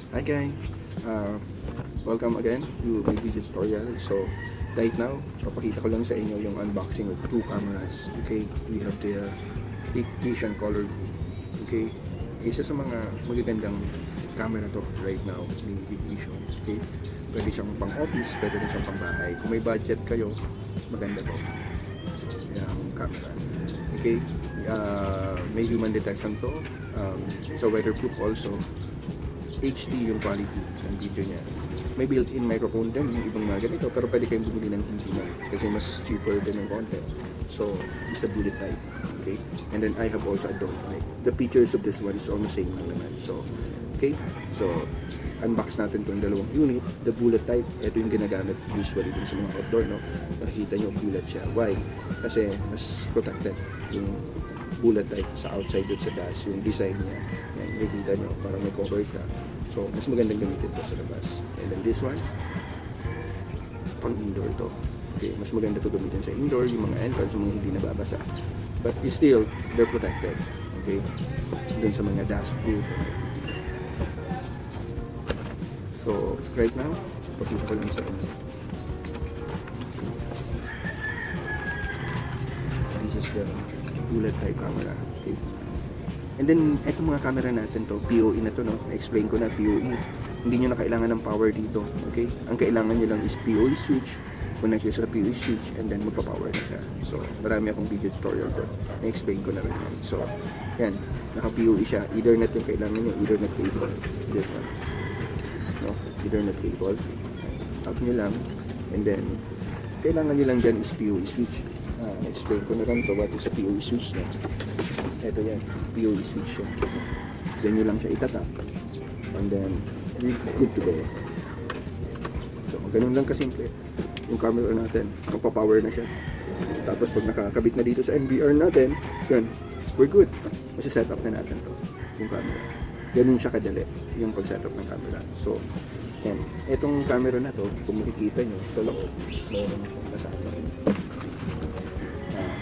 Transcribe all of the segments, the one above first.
Hi guys, uh, welcome again to my video tutorial. So right now, papakita ko lang sa inyo yung unboxing of two cameras. Okay, we have the Hikvision Color Blue. Okay, isa sa mga magagandang camera to right now ni Hikvision. Okay, pwede siyang pang office, pwede rin siyang pang bahay. Kung may budget kayo, maganda to yung camera. Okay, may human detection to, so weatherproof also. HD yung quality ng video niya. May built-in microphone din yung ibang mga ganito, pero pwede kayong bumili ng hindi na kasi mas cheaper din yung content. So, it's a bullet type. Okay? And then I have also a dome type. The features of this one is almost same lang naman. So, okay? So, unbox natin itong dalawang unit. The bullet type, ito yung ginagamit usually din sa mga outdoor, no? Nakikita nyo, bullet siya. Why? Kasi mas protected yung bullet type sa outside doon sa dash, yung design niya. Yan, nakikita nyo, parang may cover ka. So, mas magandang gamitin to sa labas. And then this one, pang indoor to. Okay, mas maganda to gamitin sa indoor, yung mga entrance, yung mga hindi nababasa. But still, they're protected. Okay? Doon sa mga dust proof. So, right now, pakita ko lang sa inyo. This is the bullet type camera. Okay. And then, etong mga camera natin to, PoE na to, no? Na-explain ko na, PoE. Hindi nyo na kailangan ng power dito. Okay? Ang kailangan nyo lang is PoE switch, connect nyo sa PoE switch, and then magpa-power na siya. So, marami akong video tutorial to. Na-explain ko na rin yan. So, yan. Naka-PoE siya. Ethernet yung kailangan nyo. Ethernet cable. This one. No? Ethernet cable. Out nyo lang. And then, kailangan nyo lang dyan is PoE switch. Na-explain ko na lang to. What is a PoE switch na? Ito yan, PoE switch yan. Diyan nyo lang siya itatap. And then, good to go. So, ganun lang kasimple. Yung camera natin, magpa-power na siya. Tapos pag nakakabit na dito sa NVR natin, yan, we're good. Masi-set up na natin to, yung camera. Ganun siya kadali, yung pag-set up ng camera. So, yan. Itong camera na to, kung makikita nyo, sa loob, meron siyang kasama.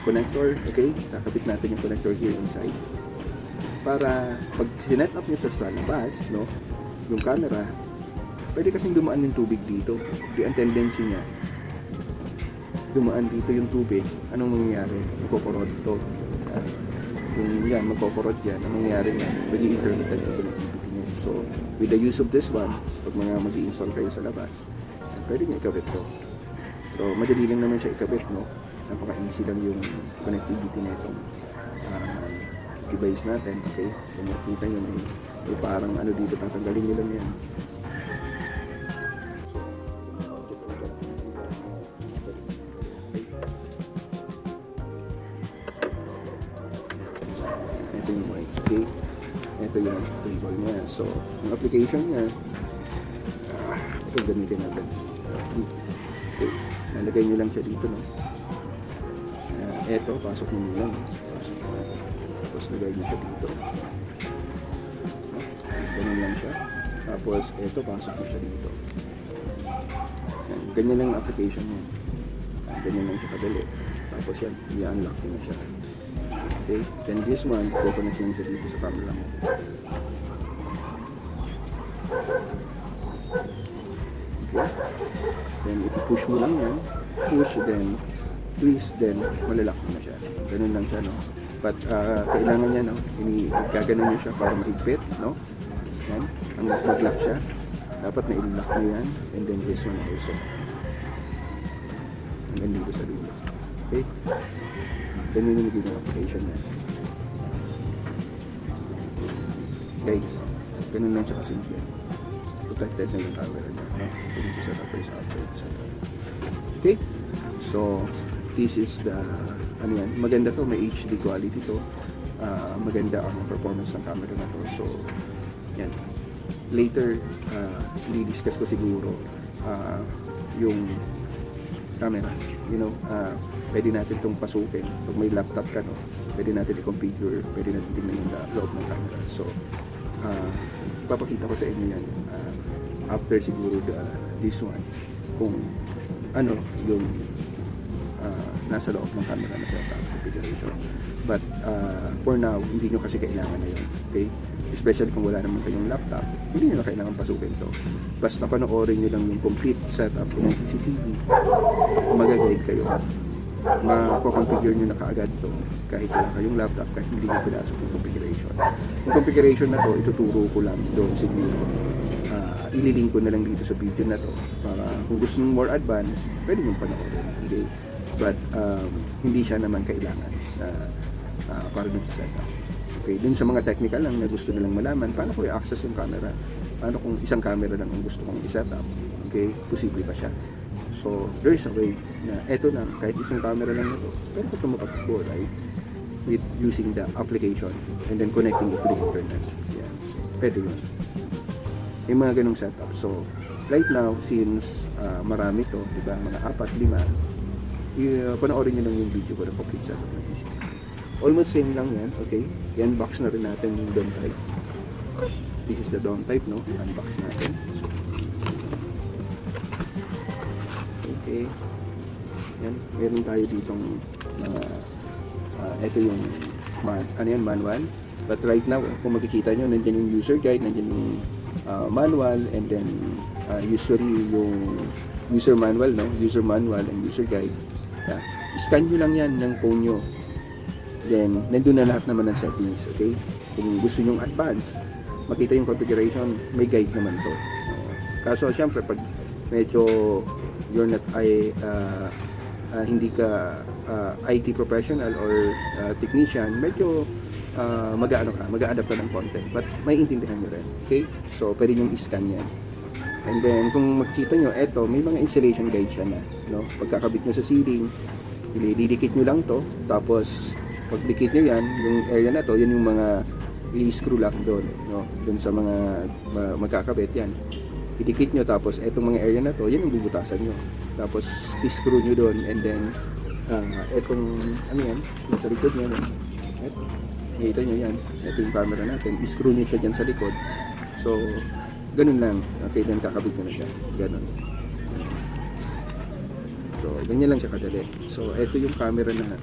Connector, okay? Kakabit natin yung connector here inside. Para pag sinet up nyo sa labas, no, yung camera, pwede kasing dumaan yung tubig dito. Ang tendency niya, dumaan dito yung tubig, anong mangyayari? Magkokorod to. Kung yan, magkokorod yan, anong mangyayari nga? Mag-i-intermittent yung connectivity nyo. So, with the use of this one, pag mga mag-i-install kayo sa labas, pwede nyo ikabit to. So, madali lang naman siya ikabit, no? Napaka-easy lang yung connectivity na itong device natin. Okay? So, makikita nyo may parang ano dito, tatanggalin nyo lang yan. Ito yung mic. Okay? Ito yung cable niya. So, yung application niya, ito gamitin natin. Okay. Nalagay nyo lang siya dito, no? Eto, pasok nyo lang. Tapos lagay nyo siya dito. Ganyan lang siya. Tapos eto, pasok nyo siya dito. Yan, ganyan lang ang application niya. Ganyan lang siya kadali. Tapos yan, i-unlock nyo na siya. Okay? Then this one, coconnect lang siya dito sa camera mo. Okay? Then ipupush mo lang yan. Push, then twist, then malalak na siya. Ganun lang siya, no? But kailangan niya, no? Gaganon niyo siya para mahigpit, no? Yan. Ang mag-lock siya. Dapat na i-lock niyo yan. And then this one also. Hanggang dito sa dulo. Okay? Ganun yung naging application niya. Guys, ganun lang siya kasimple. Protected na yung camera niya, no? Pwede siya sa tapos outside. Okay? So, this is the, ano yan, maganda to, may HD quality to. Maganda ang performance ng camera na to. So, yan. Later, i-discuss ko siguro yung camera. You know, pwede natin itong pasukin. Pag may laptop ka, no, pwede natin i-configure, pwede natin tingnan yung loob ng camera. So, ipapakita ko sa inyo yan after siguro this one, kung ano yung nasa loob ng camera na setup configuration. But for now, hindi nyo kasi kailangan na yun. Okay? especially kung wala naman kayong laptop, hindi nyo na kailangan pasukin to. Basta panoorin nyo lang yung complete setup ng CCTV, mag-guide kayo. Mako-configure nyo na kaagad to kahit wala kayong laptop, kahit hindi nyo pinasok yung configuration. Yung configuration na to, ituturo ko lang doon siguro. Ililink ko na lang dito sa video na to para kung gusto nyo more advanced, pwede nyo panoorin. Okay? But hindi siya naman kailangan para dun sa setup. Okay, dun sa mga technical lang na gusto nilang malaman, paano ko i-access yung camera? Paano kung isang camera lang ang gusto kong i-set up? Okay, posible ba siya? So, there is a way na eto lang, kahit isang camera lang ito, pwede ko tumatakbo, right? With using the application and then connecting it to the internet. Yeah, pwede yun. Yung mga ganong setup. So, right now, since marami to, diba, mga 4, 5, panoorin nyo lang yung video ko na complete setup ng CCTV. Almost same lang yan, okay? I-unbox na rin natin yung DOM type. This is the DOM type, no? Unbox natin. Okay. Yan, meron tayo ditong mga ito yung manual. But right now, kung makikita nyo, nandiyan yung user guide, nandiyan yung manual, and then usually yung user manual, no? User manual and user guide. Yeah. Scan nyo lang yan ng phone nyo. Then, nandun na lahat naman ng settings, okay? Kung gusto nyong advance, makita yung configuration, may guide naman to. Kaso, syempre, pag medyo you're not hindi ka IT professional or technician, medyo mag-a-adapt ka ng content. But may intindihan nyo rin, okay? So, pwede nyong i-scan yan. And then, kung makikita nyo, eto, may mga installation guide siya na, no? Pagkakabit nyo sa ceiling, didikit nyo lang to, tapos, pag dikit nyo yan, yung area na to, yun yung mga i-screw lang doon, no? Doon sa mga magkakabit yan. Idikit nyo, tapos etong mga area na to, yan yung bubutasan nyo. Tapos i-screw nyo doon, and then etong, ano yan, nasa likod nyo, no? Nakita nyo yan, ito yung camera natin, i-screw nyo siya dyan sa likod. So, ganun lang. Okay, then kakabit nyo na siya. Ganun. So, ganyan lang siya kadali. So, ito yung camera na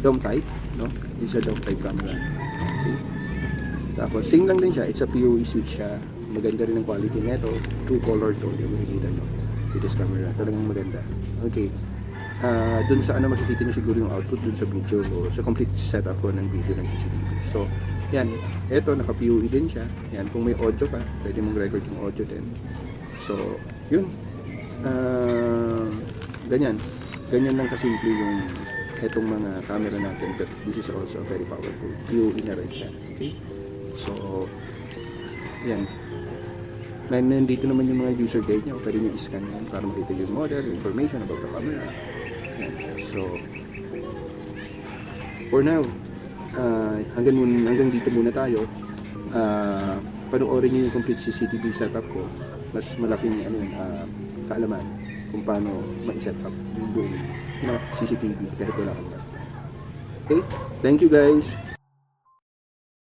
DOM type, no? This is a DOM type camera. Okay. Tapos same lang din siya, it's a PoE switch siya. Maganda rin ang quality nito, true color to, yung makikita nyo with this camera, talagang maganda. Okay. Dun sa makikita nyo siguro yung output dun sa video o sa complete setup ko ng video ng CCTV. So, yan, eto naka PoE din siya. Yan, kung may audio ka, pwede mong record yung audio din. So, yun. Ganyan lang kasimple yung etong mga camera natin, but this is also very powerful. PoE na rin siya. Okay? So, yan. Nandito naman yung mga user guide nyo. Pwede nyo i-scan yan para makita yung model, information about the camera. Yan. So, for now, hanggang dito muna tayo. Panoorin nyo yung complete CCTV setup ko. Mas malaking kaalaman kung paano ma-set up yung buong CCTV kahit wala kang laptop. Okay? Thank you guys!